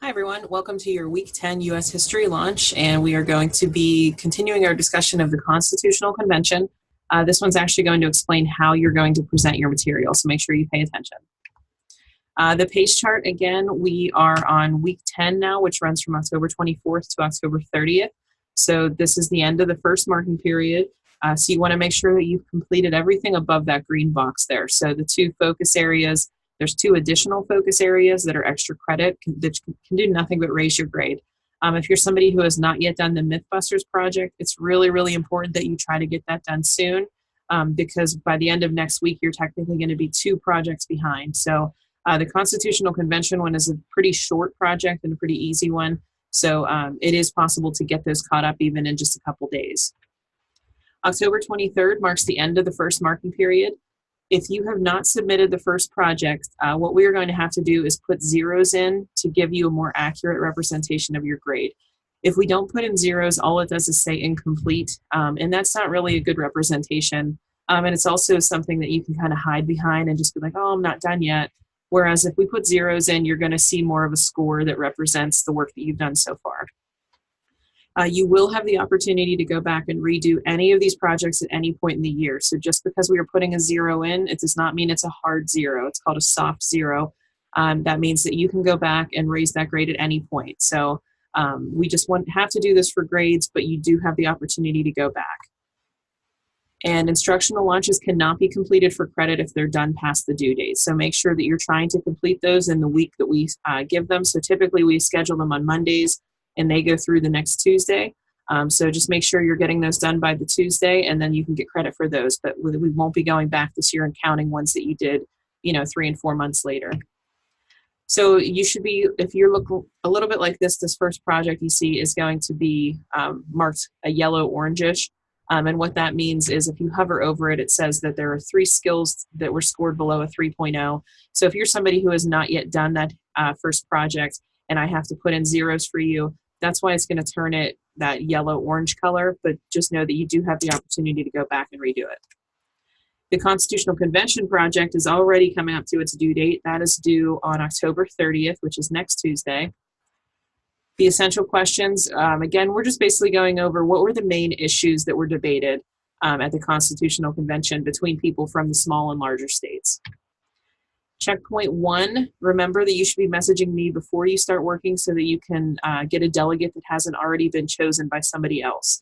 Hi, everyone. Welcome to your Week 10 U.S. History launch, and we are going to be continuing our discussion of the Constitutional Convention. This one's actually going to explain how you're going to present your material, so make sure you pay attention. The page chart, again, we are on Week 10 now, which runs from October 24th to October 30th. So this is the end of the first marking period. So you want to make sure that you've completed everything above that green box there. So the two focus areas, there's two additional focus areas that are extra credit that can do nothing but raise your grade. If you're somebody who has not yet done the Mythbusters project, it's really, really important that you try to get that done soon because by the end of next week, you're technically going to be 2 projects behind. So the Constitutional Convention one is a pretty short project and a pretty easy one. So it is possible to get those caught up even in just a couple days. October 23rd marks the end of the first marking period. If you have not submitted the first project, what we are going to have to do is put zeros in to give you a more accurate representation of your grade. If we don't put in zeros, all it does is say incomplete, and that's not really a good representation. And it's also something that you can kind of hide behind and just be like, oh, I'm not done yet. Whereas if we put zeros in, you're going to see more of a score that represents the work that you've done so far. You will have the opportunity to go back and redo any of these projects at any point in the year. So just because we are putting a zero in, it does not mean it's a hard zero. It's called a soft zero. That means that you can go back and raise that grade at any point. So we just have to do this for grades, but you do have the opportunity to go back. And instructional launches cannot be completed for credit if they're done past the due date. So make sure that you're trying to complete those in the week that we give them. So typically we schedule them on Mondays and they go through the next Tuesday. So just make sure you're getting those done by the Tuesday and then you can get credit for those. But we won't be going back this year and counting ones that you did, 3 and 4 months later. So you should be, if you look a little bit like this first project you see is going to be marked a yellow orangish. And what that means is if you hover over it, it says that there are 3 skills that were scored below a 3.0. So if you're somebody who has not yet done that first project and I have to put in zeros for you, that's why it's going to turn it that yellow-orange color, but just know that you do have the opportunity to go back and redo it. The Constitutional Convention project is already coming up to its due date. That is due on October 30th, which is next Tuesday. The essential questions, again, we're just basically going over what were the main issues that were debated at the Constitutional Convention between people from the small and larger states. Checkpoint 1, remember that you should be messaging me before you start working so that you can get a delegate that hasn't already been chosen by somebody else.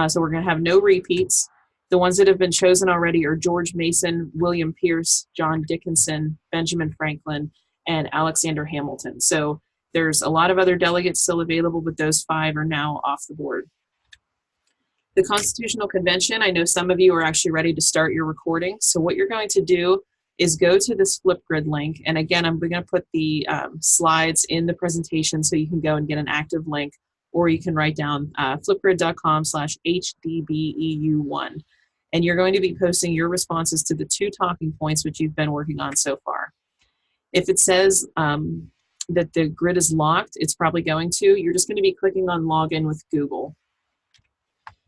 So we're going to have no repeats. The ones that have been chosen already are George Mason, William Pierce, John Dickinson, Benjamin Franklin, and Alexander Hamilton. So there's a lot of other delegates still available, but those 5 are now off the board. The Constitutional Convention, I know some of you are actually ready to start your recording. So what you're going to do is go to this Flipgrid link. And again, I'm going to put the slides in the presentation so you can go and get an active link, or you can write down flipgrid.com/HDBEU1. And you're going to be posting your responses to the 2 talking points which you've been working on so far. If it says that the grid is locked, it's probably going to. You're just going to be clicking on Login with Google.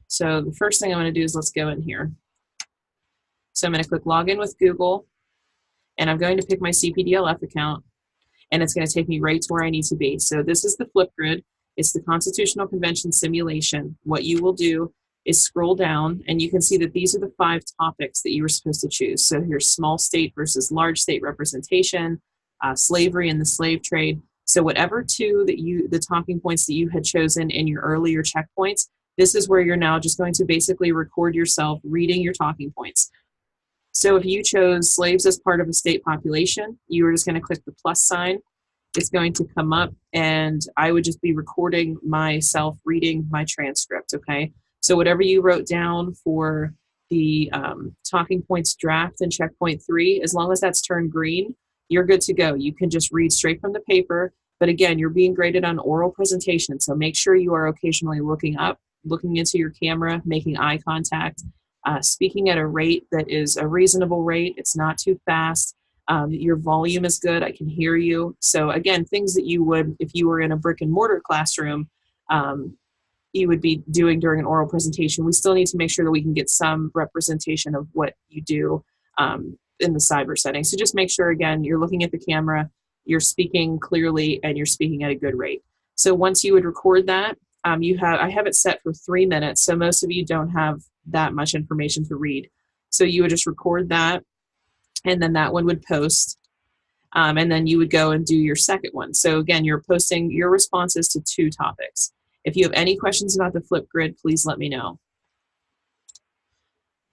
So the first thing I'm going to do is let's go in here. So I'm going to click Login with Google. And I'm going to pick my CPDLF account, and it's going to take me right to where I need to be. So this is the Flipgrid. It's the Constitutional Convention simulation. What you will do is scroll down, and you can see that these are the 5 topics that you were supposed to choose. So here's small state versus large state representation, slavery and the slave trade. So whatever 2 that the talking points that you had chosen in your earlier checkpoints, this is where you're now just going to basically record yourself reading your talking points. So if you chose slaves as part of a state population, you are just going to click the plus sign. It's going to come up, and I would just be recording myself reading my transcript, okay? So whatever you wrote down for the talking points draft in checkpoint 3, as long as that's turned green, you're good to go. You can just read straight from the paper, but again, you're being graded on oral presentation, so make sure you are occasionally looking up, looking into your camera, making eye contact, speaking at a rate that is a reasonable rate. It's not too fast. Your volume is good. I can hear you. So again, things that you would, if you were in a brick and mortar classroom, you would be doing during an oral presentation. We still need to make sure that we can get some representation of what you do in the cyber setting. So just make sure, again, you're looking at the camera, you're speaking clearly, and you're speaking at a good rate. So once you would record that, I have it set for 3 minutes, so most of you don't have that much information to read. So you would just record that, and then that one would post, and then you would go and do your second one. So again, you're posting your responses to 2 topics. If you have any questions about the Flipgrid, please let me know.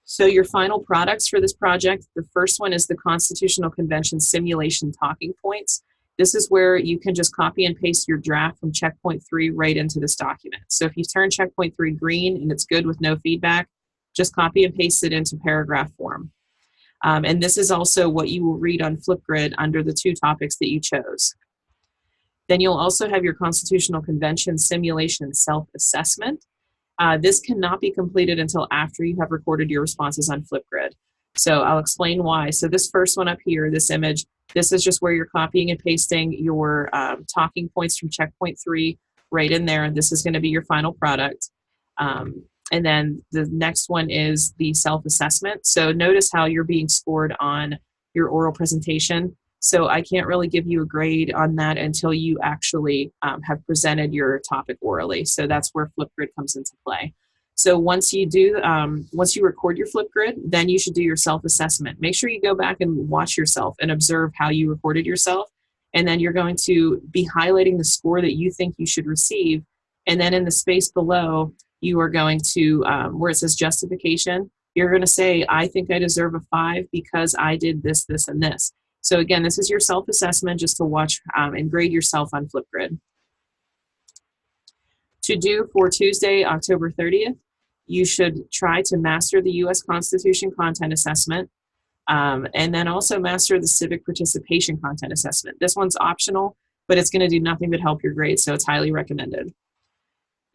So your final products for this project, the first one is the Constitutional Convention Simulation Talking Points. This is where you can just copy and paste your draft from checkpoint 3 right into this document. So if you turn checkpoint 3 green and it's good with no feedback, just copy and paste it into paragraph form. And this is also what you will read on Flipgrid under the 2 topics that you chose. Then you'll also have your Constitutional Convention Simulation Self-Assessment. This cannot be completed until after you have recorded your responses on Flipgrid. So I'll explain why. So this first one up here, this image, this is just where you're copying and pasting your talking points from checkpoint 3 right in there. And this is going to be your final product. And then the next one is the self-assessment. So notice how you're being scored on your oral presentation. So I can't really give you a grade on that until you actually have presented your topic orally. So that's where Flipgrid comes into play. So once you record your Flipgrid, then you should do your self-assessment. Make sure you go back and watch yourself and observe how you recorded yourself. And then you're going to be highlighting the score that you think you should receive. And then in the space below, you are going to, where it says justification, you're going to say, I think I deserve a 5 because I did this, this, and this. So again, this is your self-assessment just to watch and grade yourself on Flipgrid. To do for Tuesday, October 30th, you should try to master the U.S. Constitution Content Assessment, and then also master the Civic Participation Content Assessment. This one's optional, but it's going to do nothing but help your grade, so it's highly recommended.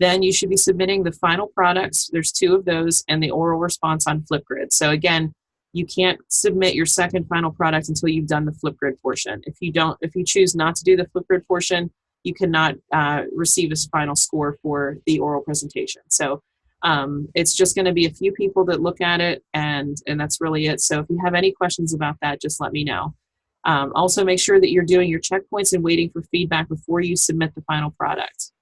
Then you should be submitting the final products. There's 2 of those, and the oral response on Flipgrid. So again, you can't submit your second final product until you've done the Flipgrid portion. If you choose not to do the Flipgrid portion, you cannot receive a final score for the oral presentation. So it's just going to be a few people that look at it, and that's really it. So if you have any questions about that, just let me know. Also, make sure that you're doing your checkpoints and waiting for feedback before you submit the final product.